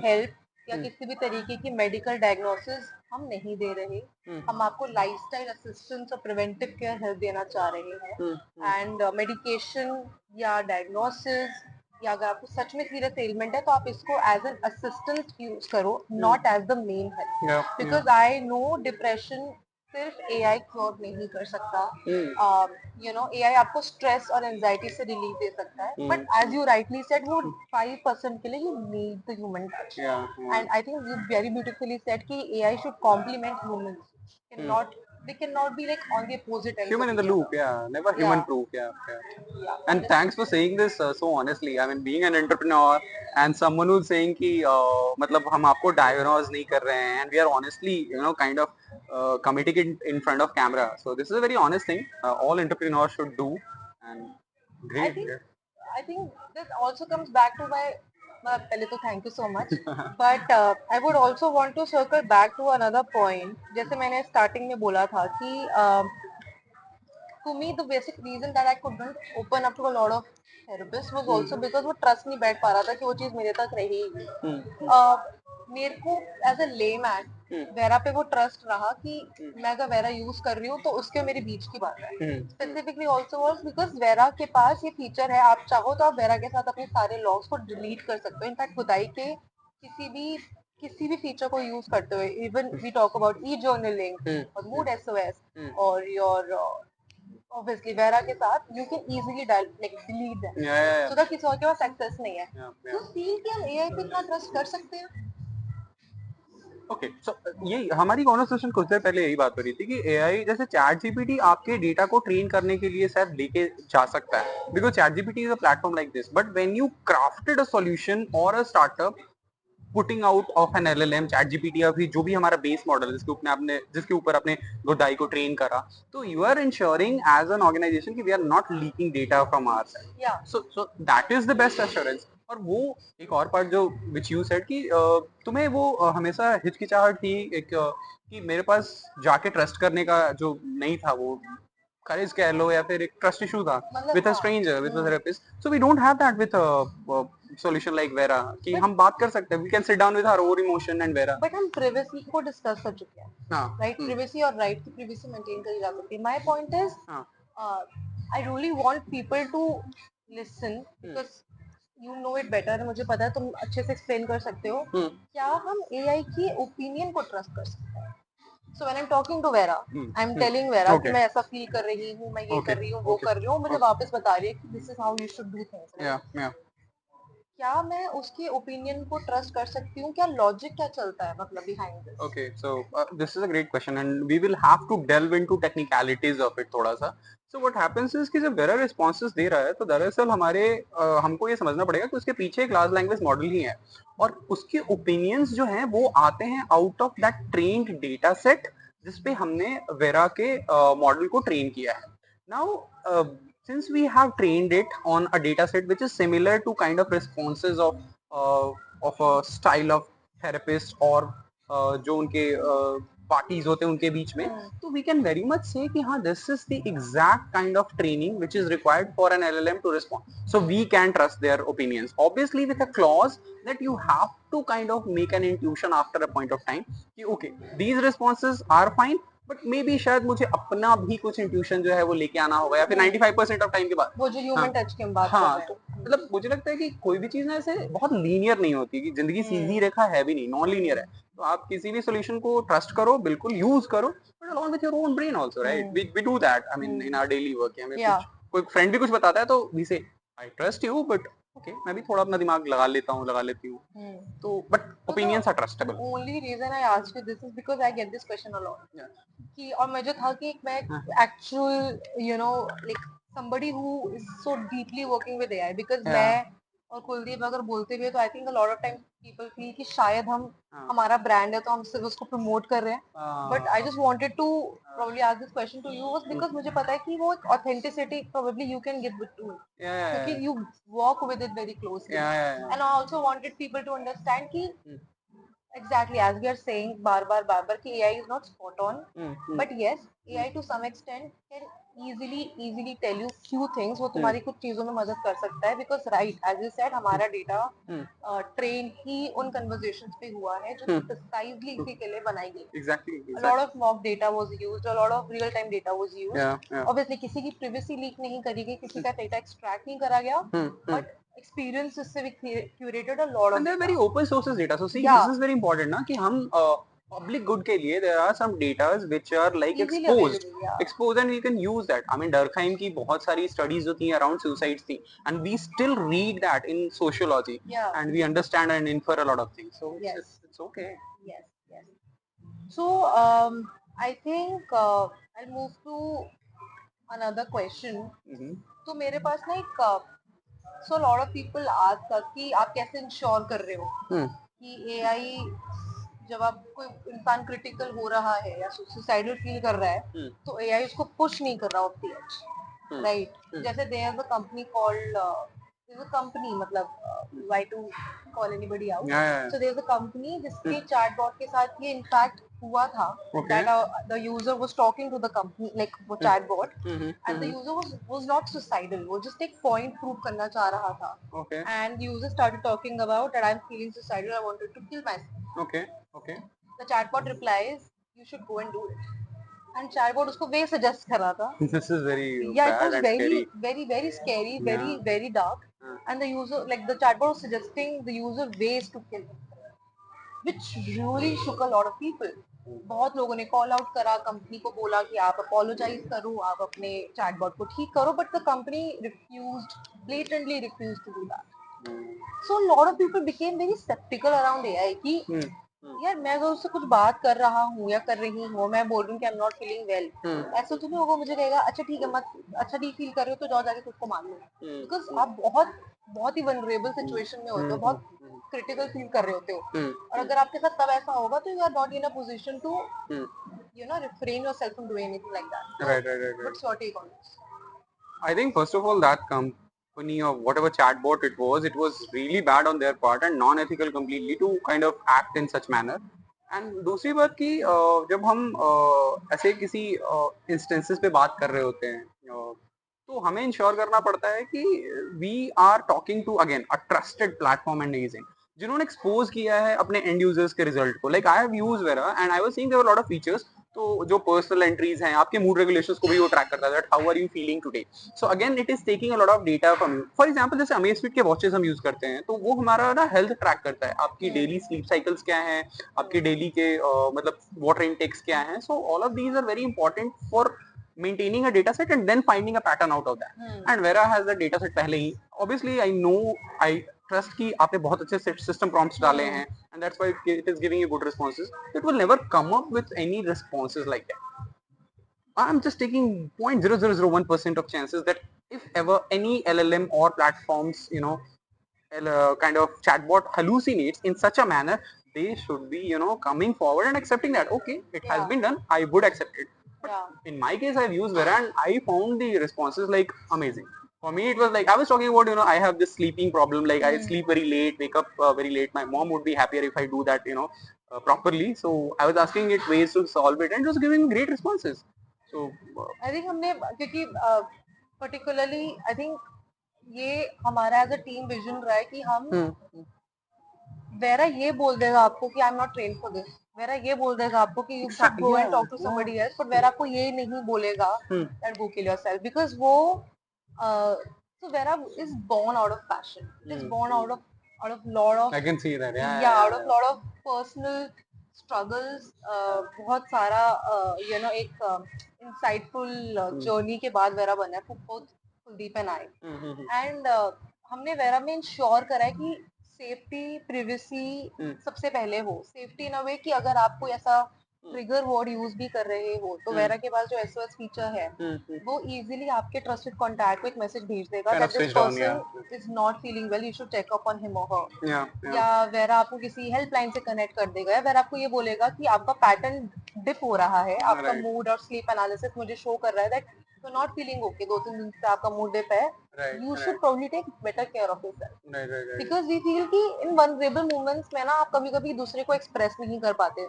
हेल्प या किसी भी तरीके की मेडिकल डायग्नोसिस हम नहीं दे रहे हम आपको लाइफस्टाइल असिस्टेंस और प्रिवेंटिव केयर हेल्प देना चाह रहे हैं एंड मेडिकेशन या डायग्नोसिस या अगर आपको सच में सीरियस एलिमेंट है तो आप इसको एज एन असिस्टेंट यूज करो not as the main help because I know depression सिर्फ एआई क्योर नहीं कर सकता यू नो एआई आपको स्ट्रेस और एंजाइटी से रिलीफ दे सकता है but as you rightly said वो 5% के लिए you need the human touch and I think you very beautifully said कि AI should complement humans cannot they cannot be like on the opposite ends human of in the each loop, other. yeah, never human Yeah. proof, yeah. Yeah. And thanks for saying this so honestly. I mean, being an entrepreneur and someone who's saying कि मतलब हम आपको diagnose नहीं कर रहे हैं and we are honestly kind of committing it in front of camera. So this is a very honest thing. All entrepreneurs should do. And I great. think Great. I think this also comes back to my पहले तो thank you so much but I would also want to circle back to another point जैसे मैंने starting में बोला था कि to me the basic reason that I couldn't open up to a lot of therapists was also because वो trust नहीं बैठ पा रहा था कि वो चीज मेरे तक रहेगी मेरे को एज अ लेमैन वेरा पे वो ट्रस्ट रहा कि मैं अगर वेरा यूज कर रही हूँ तो उसके मेरे बीच की बात है specifically also was because vera के पास ये फीचर है आप चाहो तो आप वेरा के साथ अपने सारे लॉग्स को डिलीट कर सकते हो इनफैक्ट खुदाई के किसी भी फीचर को यूज करते हुए even we talk about e journaling और मूड एसओएस और योर ऑब्वियसली वेरा के साथ you can easily like delete them so that किसी और के पास एक्सेस नहीं है तो फील कि हम एआई पे इतना ट्रस्ट कर सकते हैं ओके सो ये हमारी कॉन्वर्सेशन कुछ देर पहले यही बात हो रही थी कि एआई जैसे चैट जीपीटी आपके डेटा को ट्रेन करने के लिए शायद लेके जा सकता है because ChatGPT is a platform like this but when you crafted a solution और a startup putting out of an LLM ChatGPT या फिर जो भी हमारा बेस मॉडल है जिसके ऊपर आपने गुदाई को ट्रेन करा तो you are insuring as an organisation कि we are not leaking data from our side so that is the best assurance और वो एक और पार्ट जो विच यू सेड कि तुम्हें वो हमेशा हिचकिचाहट थी एक कि मेरे पास जाके ट्रस्ट करने का जो नहीं था वो करेज कह लो या फिर एक ट्रस्ट इशू था with a stranger with a therapist so we don't have that with solution like Vera कि हम बात कर सकते हैं we can sit down with our own emotion and Vera but हम प्राइवेसी को डिस्कस कर चुके हैं राइट प्राइवेसी और राइट की प्राइवेसी मेंटेन करी जा सकती है my point is I really want people to listen because you know it better मुझे पता है तुम अच्छे से एक्सप्लेन कर सकते हो क्या हम एआई की ओपिनियन को ट्रस्ट कर सकते हैं So when I'm talking to Vera, I'm telling Vera कि मैं ऐसा फील कर रही हूँ, मैं ये कर रही हूँ, वो कर रही हूँ, मुझे वापस बता रही है कि this is how you should do things. Yeah. क्या मैं उसके ओपिनियन को ट्रस्ट कर सकती हूँ क्या लॉजिक क्या चलता है मतलब behind this Okay, so this is a great question and we will have to delve into technicalities of it थोड़ा सा. So what happens is कि जब Vera responses दे रहा है तो दरअसल हमको ये समझना पड़ेगा कि उसके पीछे एक लार्ज लैंग्वेज मॉडल ही है और उसके ओपिनियंस जो हैं वो आते हैं out of that trained data set जिसपे हमने वेरा के मॉडल को ट्रेन किया है. Now since we have trained it on a data set which is similar to kind of responses of a style of therapist or जो उनके parties होते हैं उनके बीच में तो वी कैन वेरी मच से कि हाँ this is the exact kind of training which is required for an LLM to respond so we can trust their opinions obviously with a clause that you have to kind of make an intuition after a point of time कि okay these responses are fine but maybe शायद मुझे अपना भी कुछ intuition जो है वो लेके आना होगा या फिर 95% ऑफ टाइम के बाद वो जो ह्यूमन टच की हम बात हाँ कर रहे तो हैं मतलब मुझे लगता है कि कोई भी चीज ना ऐसे बहुत लीनियर नहीं होती कि जिंदगी सीधी रेखा है भी नहीं नॉन लीनियर है तो आप किसी भी सोल्यूशन को ट्रस्ट करो बिल्कुल यूज करो but along with your own brain also right we do that I mean in our daily work हमें कुछ कोई फ्रेंड भी कुछ बताता है तो we say I trust you but okay मैं भी थोड़ा अपना दिमाग लगा लेती हूँ तो but So opinions are the trustable only reason I asked you this is because I get this question a lot. कि और मैं जो था कि मैं हाँ actual like somebody who is so deeply working with AI because या मैं और कुलदीप अगर बोलते भी है तो I think a lot of times people feel कि शायद हम हाँ हमारा ब्रांड है तो हम सिर्फ उसको प्रमोट कर रहे हैं बट आई हाँ just wanted to probably ask this question to you was because मुझे पता है कि वो एक authenticity probably you can give it to it क्योंकि या you walk with it very closely या and I also wanted people to understand कि exactly as we are saying बार बार कि AI is not spot on but yes AI to some extent can easily tell you few things वो तुम्हारी कुछ चीजों में मदद कर सकता है because right as you said हमारा डेटा ट्रेन ही उन conversations पे हुआ है जो precisely इसी के लिए बनाई गई exactly a lot exactly of mock data was used a lot of real time data was used yeah obviously किसी की privacy leak नहीं करी गई किसी का data extract नहीं करा गया but experience से we curated a lot and of they're very data open sources data so see this yeah is very important ना कि हम public good के लिए there are some datas which are like easily exposed available yeah exposed and we can use that I mean Durkheim की बहुत सारी studies जो थी around suicides थी and we still read that in sociology yeah and we understand and infer a lot of things so yes it's okay yes yes so I think I'll move to another question mm-hmm. तो मेरे पास ना एक so a lot of people ask us कि आप कैसे ensure कर रहे हो कि एआई जब आप कोई इंसान क्रिटिकल हो रहा है या सुसाइडल फील कर रहा है तो एआई उसको पुश नहीं कर रहा ऑफ द एज राइट जैसे there is a company called there's a company मतलब why to call anybody out yeah so there's a company जिसके chatbot के साथ ये इनफैक्ट हुआ था okay that the user was talking to the company like वो chatbot and the user was not suicidal वो just एक point prove करना चाह रहा था okay and the user started talking about that I'm feeling suicidal I wanted to kill myself okay okay the chatbot replies you should go and do it and chatbot उसको वे suggest कर रहा था this is very yeah it bad was and very scary very scary very yeah very dark and the user like the chatbot was suggesting the user ways to kill himself which really shook a lot of people बहुत लोगों ने call out करा company को बोला कि आप apologise करो आप अपने चैटबॉट को ठीक करो but the company refused blatantly refused to do that so a lot of people became very skeptical around AI कि यार मैं अगर उससे कुछ बात कर रहा हूँ या कर रही हूँ मैं बोल रही हूँ कि I am not feeling well ऐसा तो नहीं होगा मुझे कहेगा अच्छा ठीक है मत अच्छा नहीं फील कर रहे हो तो जाओ जाके खुद को मान लो बिकॉज आप बहुत बहुत ही वनरेबल सिचुएशन में होते हो बहुत क्रिटिकल फील कर रहे होते हो और अगर आपके साथ तब ऐसा होगा तो you are not in a position to refrain yourself from doing anything like that so right what's your take on this I think first of all that company or whatever chatbot it was really bad on their part and non-ethical completely to kind of act in such manner. And दूसरी बात कि जब हम ऐसे किसी instances पे बात कर रहे होते हैं तो हमें इंश्योर करना पड़ता है कि we are talking to again a trusted platform and agent जिन्होंने एक्सपोज किया है अपने एंड यूजर्स के रिजल्ट को like I have used Vera and I was seeing there were lot of features तो जो पर्सनल एंट्रीज हैं आपके मूड रेगुलेशंस को भी वो ट्रैक करता है that how are you feeling today so again it is taking a lot of data from you for example जैसे अमेज़फिट के वॉचेस हम यूज करते हैं तो वो हमारा ना हेल्थ ट्रैक करता है आपकी डेली स्लीप साइकिल्स क्या हैं आपके डेली के मतलब वाटर इनटेक्स क्या हैं so all of these are very important for maintaining a data set and then finding a pattern out of that and Vera has the data set पहले ही obviously I know I trust कि आपने बहुत अच्छे system prompts डाले हैं and that's why it is giving you good responses it will never come up with any responses like that I'm just taking 0.0001% of chances that if ever any LLM or platforms kind of chatbot hallucinates in such a manner they should be coming forward and accepting that okay it has been done I would accept it but in my case I've used Vera and I found the responses like amazing for me it was like I was talking about I have this sleeping problem like I sleep very late wake up very late my mom would be happier if I do that properly so I was asking it ways to solve it and it was giving great responses so I think हमने क्योंकि particularly I think ये हमारा as a team vision रहा है कि हम vera ये बोल देगा आपको कि I am not train for this Vera ये बोल देगा आपको कि you should go and talk to somebody else but Vera आपको ये नहीं बोलेगा that go kill yourself because वो so Vera is born out of passion it is born out of lot of I can see that yeah out of lot of personal struggles बहुत सारा एक insightful journey के बाद Vera बना है both Kuldeep and I and हमने vera में ensure करा है कि सेफ्टी प्रिवेसी हम्म, सबसे पहले हो। सेफ्टी इन अ वे कि अगर आप कोई ऐसा ट्रिगर वर्ड यूज भी कर रहे हो तो वेरा के पास जो एसओएस फीचर है वो इजीली आपके ट्रस्टेड कॉन्टैक्ट को एक मैसेज भेज देगा kind of that this switched on, yeah. Person is not feeling well, you should check up on him और हर। Yeah, yeah. या वेरा आपको किसी हेल्पलाइन से कनेक्ट कर देगा, या वेरा आपको ये बोलेगा कि आपका पैटर्न डिप हो रहा है, आपका Right, मूड और स्लीप एनालिसिस मुझे शो कर रहा है that you are not feeling okay, 2-3 दिन से आपका मूड डिप है, right, you should right, probably take better care of yourself. right, right, right. Because we feel कि इन vulnerable moments में ना आप कभी कभी दूसरे को एक्सप्रेस नहीं कर पाते,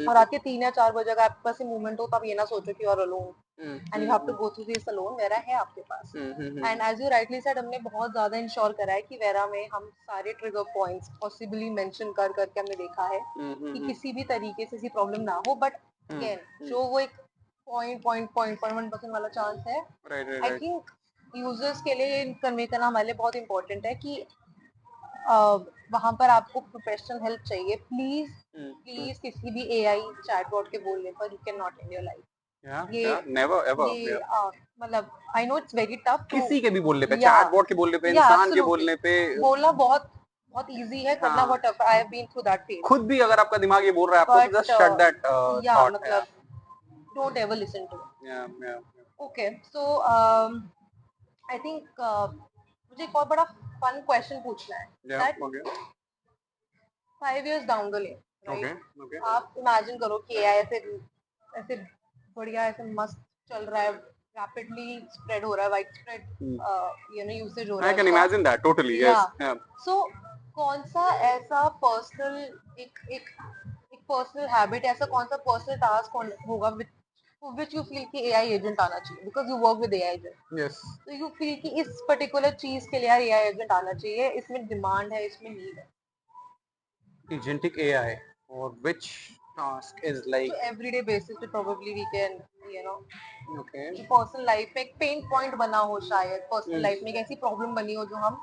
और रात के 3 या 4 बजे अगर आपके पास ये मूवमेंट हो तो आप ये ना सोचो कि you're alone and you have to go through this alone, Vera है आपके पास। And as you rightly said, हमने बहुत ज्यादा इंश्योर करा है कि वेरा में हम सारे ट्रिगर पॉइंट्स पॉसिबली मेंशन कर करके हमने देखा है कि किसी भी तरीके से ऐसी प्रॉब्लम ना हो। बट अगेन जो वो एक 0.1% वाला चांस है, Right, right, आई right. थिंक यूजर्स के लिए कन्वे करना हमारे लिए बहुत इंपॉर्टेंट है कि वहां पर आपको प्रोफेशनल हेल्प चाहिए, प्लीज प्लीज किसी भी एआई चैटबॉट के बोलने पर you can not end your life. Yeah, ये yeah, never, ever. ये Yeah. मतलब I know it's very tough to, किसी के भी बोलने पे, या चैटबॉट के बोलने पे, या इंसान के एब्सोल्युटली बोलने पे, बोलना बहुत बहुत इजी है, करना हाँ, बहुत टफ है। I have been through that phase, खुद भी अगर आपका दिमाग ये बोल रहा है आपको तो बट जस्ट शट दैट या थॉट। मतलब don't ever listen to it. Yeah, yeah, okay, so I think मुझे एक और बड़ा फन क्वेश्चन पूछना है yeah, that okay, 5 years down the lane, okay, right, okay. आप इमेजिन करो कि एआई ऐसे ऐसे बढ़िया ऐसे मस्त चल रहा है, रैपिडली स्प्रेड हो रहा है, वाइड स्प्रेड यूसेज हो रहा I है can उसका, imagine that totally. या Yes. Yeah. सो कौन सा ऐसा पर्सनल एक एक एक पर्सनल हैबिट, ऐसा कौन सा पर्सनल टास्क होगा which you feel कि AI एजेंट आना चाहिए, because you work with AI agent, Yes. तो यू फील कि इस पर्टिकुलर चीज के लिए यार AI एजेंट आना चाहिए, इसमें डिमांड है, इसमें नीड है। Agentic AI or which task is like, So everyday basis पे probably we can, you know, okay. जो पर्सनल लाइफ में एक पेन पॉइंट बना हो, शायद पर्सनल लाइफ में एक ऐसी प्रॉब्लम बनी हो जो हम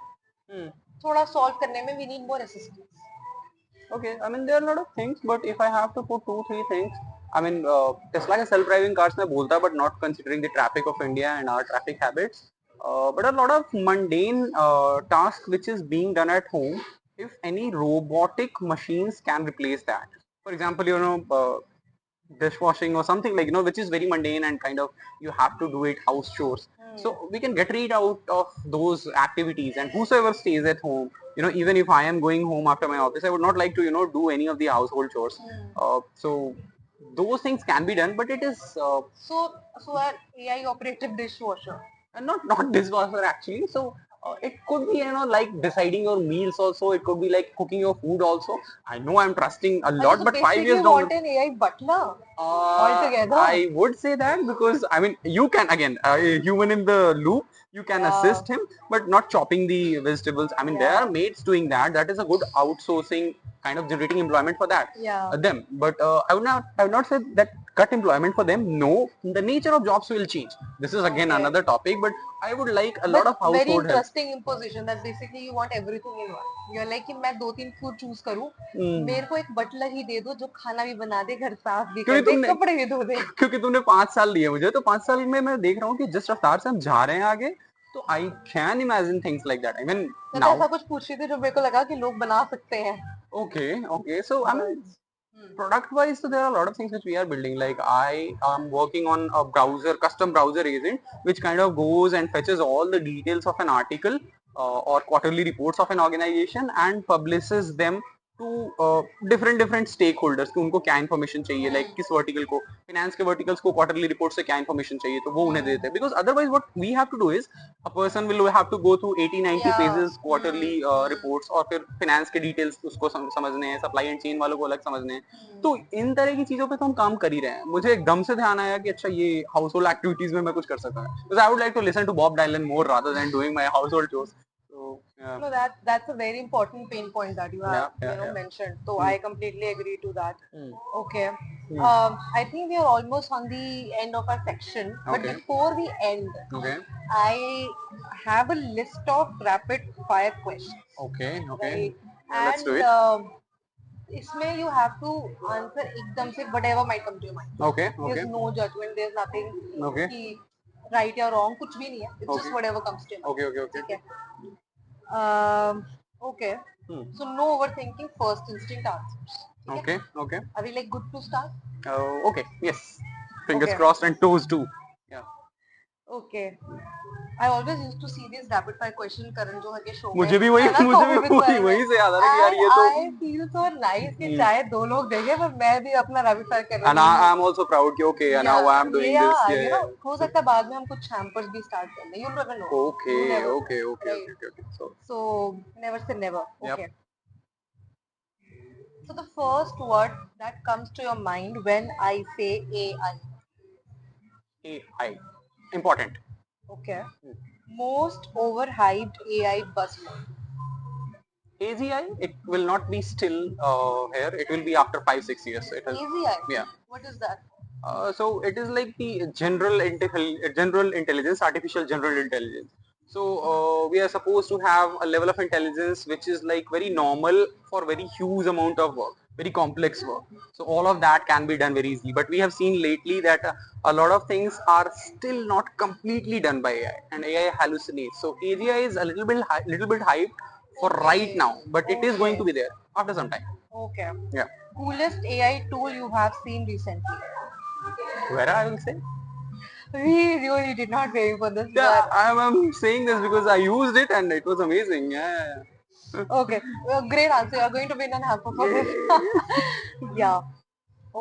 Hmm. थोड़ा सॉल्व करने में we need more assistance. Okay, I mean there are a lot of things, but if I have to put two, three things, I mean Tesla के self-driving cars में बोलता, but not considering the traffic of India and our traffic habits, but a lot of mundane task which is being done at home, if any robotic machines can replace that. For example, dishwashing or something like, which is very mundane and kind of you have to do it, house chores. So we can get rid out of those activities, and whosoever stays at home, even if I am going home after my office, I would not like to do any of the household chores. So those things can be done, but it is So an AI operated dishwasher. not dishwasher actually. So it could be like deciding your meals also. It could be like cooking your food also. I know I'm trusting a lot, So but 5 basically years you down want an AI butler altogether. I would say that, because I mean you can, again, a human in the loop, you can Yeah. assist him, but not chopping the vegetables. I mean there Yeah. are maids doing that. That is a good outsourcing, kind of generating employment for that. Yeah. Them, but I would not say that cut employment for them. No, the nature of jobs will change. This is again Okay. another topic, but I would like a lot But of very household help. interesting imposition that basically you want everything in one. You're like कि मैं 2-3 food choose करूँ, मेरे को एक Buttler ही दे दो जो खाना भी बना दे, घर साफ भी कर क्योंकि दे, तुमने कपड़े भी धो दे। क्योंकि तुमने 5 साल लिए मुझे, तो 5 साल में मैं देख रहा हूँ कि जिस रफ्तार से हम जा रहे हैं आगे, तो I can imagine things like that. I mean मैं तो नाउ ऐसा कुछ पूछ रही थी जो मेरे को लगा कि लोग बना सकते हैं। okay, so I mean But product wise, so there are a lot of things which we are building. Like I am working on a custom browser agent, which kind of goes and fetches all the details of an article or quarterly reports of an organization and publishes them to different stakeholders कि उनको क्या information चाहिए, like किस vertical को, finance के verticals को quarterly report से क्या information चाहिए, तो वो उन्हें देते हैं, because otherwise what we have to do is a person will have to go through 80-90 Yeah. pages quarterly reports, और फिर finance के details उसको समझने हैं, supply and chain वालों को अलग समझने हैं। तो इन तरह की चीजों पे तो हम काम कर ही रहे हैं। मुझे एकदम से ध्यान आया कि अच्छा ये हाउसहोल्ड एक्टिविटीज में मैं कुछ कर सकता हूँ, because I would like to listen to Bob Dylan more rather than doing my household chores. So yeah. no, that's a very important pain point that you have Yeah. mentioned. So I completely agree to that. Hmm. Okay. I think we are almost on the end of our section. But Okay. before we end, Okay. I have a list of rapid fire questions. Okay. Right. Yeah, let's do And it. इसमें you have to answer एकदम से whatever might come to your mind. Okay. There's no judgment. There's nothing Okay. कि right या wrong, कुछ भी नहीं है. It's just Okay. whatever comes to your mind. Okay. ठीक है. Okay. Hmm. So no overthinking, first instinct answers. Okay. Okay. Are we like good to start? Okay. Yes. Fingers Okay. crossed and toes too. Yeah. Okay. I always used to see these rapid fire question Karan Johar के show में मुझे भी वही है ना मुझे भी Coffee with Karan में वही से याद आ रहा है कि यार and ये तो I feel so nice कि चाहे दो लोग देखे पर मैं भी अपना rapid fire कर and रही हूँ I'm also proud कि okay and now yeah I'm doing this yeah you know yeah. हो सकता है बाद में हम कुछ hampers भी start कर लें you never know Okay, you never okay, know okay, right okay, okay. So, so never say never yep. okay so the first word that comes to your mind when I say AI AI. Important. okay most overhyped AI buzzword AGI, it will not be still here. It will be after 5 6 years. It is, AGI yeah. what is that So it is like the general intelligence, artificial general intelligence. So we are supposed to have a level of intelligence which is like very normal for very huge amount of work, very complex work. So all of that can be done very easily. But we have seen lately that a lot of things are still not completely done by AI, and AI hallucinates. So AGI is a little bit hyped for right okay now, but it is going okay to be there after some time. okay Yeah. coolest AI tool you have seen recently Where I will say. we really did not wait for this Yeah, but I'm saying this because I used it and it was amazing. Yeah. okay great answer you're going to win an hamper for this yeah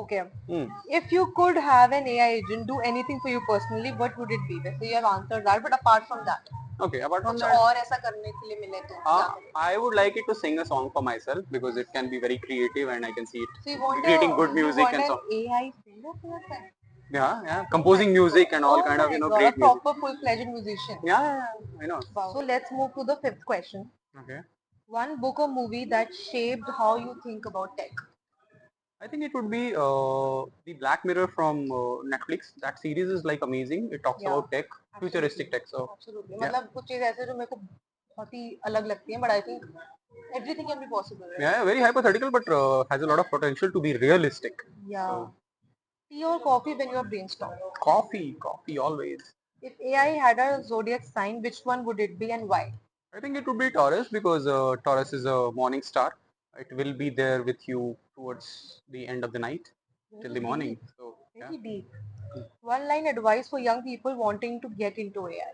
okay Hmm. if you could have an AI agent do anything for you personally what would it be वैसे you have answered that but apart from that Okay, apart from कुछ that, और ऐसा करने के लिए मिले तो क्या करें I would like it to sing a song for myself because it can be very creative and I can see so you it want creating good you music want and an so. AI singer for yourself Yeah, composing music and all oh kind of my god a great music. proper full-fledged musician I know. wow so let's move to the fifth question Okay. one book or movie that shaped how you think about tech I think it would be the Black Mirror from Netflix. That series is like amazing. It talks yeah about tech, futuristic tech. So absolutely yeah, मतलब कुछ चीज ऐसे जो मेरे को बहुत ही अलग लगती है but I think everything can be possible right yeah, very hypothetical, but has a lot of potential to be realistic. yeah So tea or coffee when you are brainstorming coffee always. if AI had a zodiac sign which one would it be and why I think it would be Taurus because Taurus is a morning star. It will be there with you towards the end of the night till very the morning. deep So yeah. very deep one line advice for young people wanting to get into AI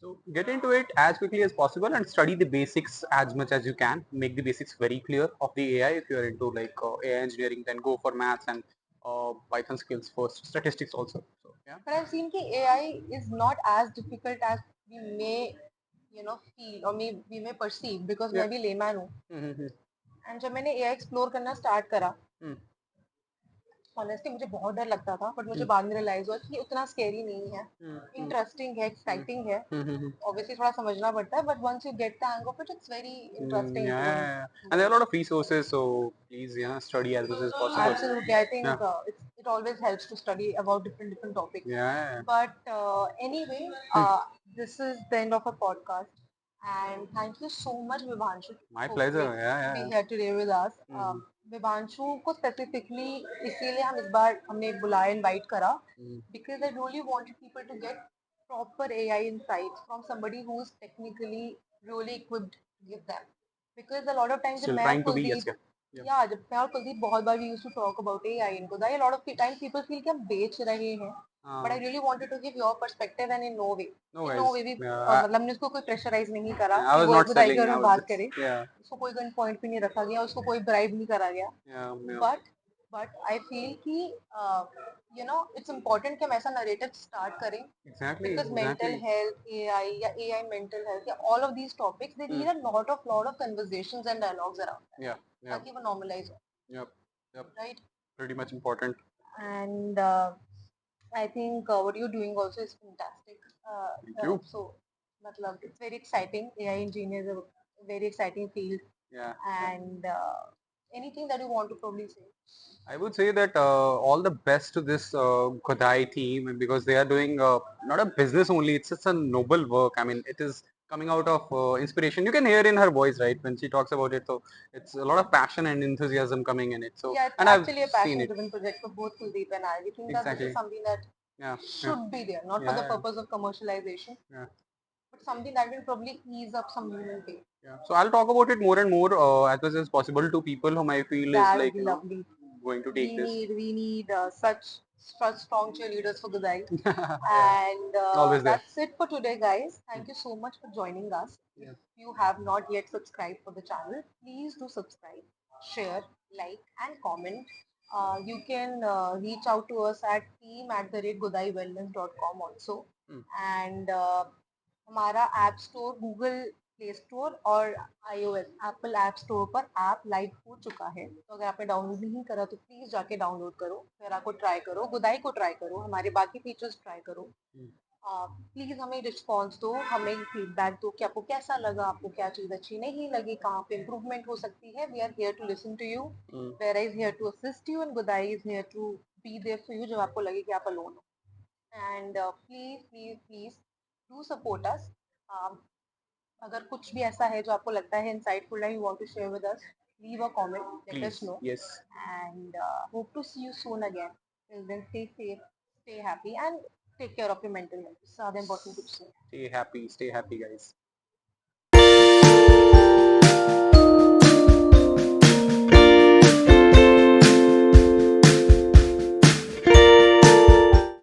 So get into it as quickly as possible and study the basics as much as you can. Make the basics very clear of the AI. If you are into like AI engineering, then go for maths and Python skills first. Statistics also. So yeah. but I've seen that AI is not as difficult as we may feel or we may perceive because Yeah. मैं भी layman हूँ Mm-hmm. And जब मैंने AI explore करना start करा Mm-hmm. Honestly मुझे बहुत डर लगता था बट मुझे Mm-hmm. बाद में रियलाइज हुआ कि ये उतना स्केरी नहीं है Mm-hmm. इंटरेस्टिंग है एक्साइटिंग है Mm-hmm. ऑब्वियसली थोड़ा समझना पड़ता है but once you get the hang of it it's very interesting Yeah, and there are a lot of resources, so please, study as much as possible. absolutely I Yeah, think it always helps to study about different topics yeah. but anyway this is the end of our podcast and thank you so much Vibhanshu My for pleasure. Yeah, being yeah. here today with us Mm-hmm. Vibhanshu को specifically इसीलिए हम इस बार हमने बुलाया invite करा Mm-hmm. because I really wanted people to get proper AI insights from somebody who's technically really equipped to give them because a lot of times जब Still मैं और trying to be, yes, Kuldeep yeah. Yeah. या जब मैं और कुलदीप बहुत बार we used to talk about AI इनको that a lot of times people feel कि हम बेच रहे हैं but I really wanted to give your perspective and in no way No in no worries. way भी Yeah, मतलब हमने उसको कोई प्रेशराइज नहीं करा I कि was वो not खुदाई के selling. बारे I में was बात just, करे yeah, उसको कोई गन पॉइंट पे नहीं रखा गया उसको कोई ब्राइब नहीं करा गया yeah. बट आई फील कि इट्स इम्पोर्टेंट कि हम ऐसा नरेटिव स्टार्ट करें Exactly, because mental exactly. health AI या AI mental health या all of these topics they need a lot of conversations and dialogues around them Yeah, yeah, ताकि वो normalize हो yep, yep. right Pretty much important. and I think what you're doing also is fantastic Thank you. so मतलब it's very exciting AI engineer is a very exciting field Yeah. and anything that you want to probably say I would say that all the best to this Godai team because they are doing not a business only, it's just a noble work. I mean, it is coming out of inspiration. You can hear in her voice, right, when she talks about it. So it's a lot of passion and enthusiasm coming in it. So, yeah, it's and I've actually a seen it. passion-driven project for both Kuldeep and I. We think that this is Exactly. something that Yeah, yeah, should be there, not for the yeah, purpose of commercialization, yeah, but something that will probably ease up some human pain. Yeah. So I'll talk about it more and more as much as possible to people whom I feel is That would like be lovely. going to take this. We need such strong cheerleaders for Godai. Yeah. And Always there. that's it for today, guys. Thank you so much for joining us. Yeah. If you have not yet subscribed for the channel, please do subscribe, share, like, and comment. You can reach out to us at team@godaiwellness.com also. Hmm. And हमारा app store Google play store और iOS Apple app store पर app live हो चुका है, तो अगर आपने download नहीं करा तो प्लीज जाके डाउनलोड करो, मेरा को ट्राई करो, गुदाई को ट्राई करो, हमारे बाकी फीचर्स ट्राई करो। प्लीज हमें रिस्पॉन्स दो, हमें फीडबैक दो कि आपको कैसा लगा, आपको क्या चीज अच्छी नहीं लगी, कहाँ पे इम्प्रूवमेंट हो सकती है। We are here to listen to you, Vera is here to assist you and गुदाई is here to be there for you जब आपको लगे कि आप अलोन हो। And please please please do support us. अगर कुछ भी ऐसा है जो आपको लगता है insightful and you want to share with us, leave a comment, let us Please. know. Yes. And hope to see you soon again. Till then, stay safe, stay happy, and take care of your mental health. It's rather important to say. Stay happy, guys.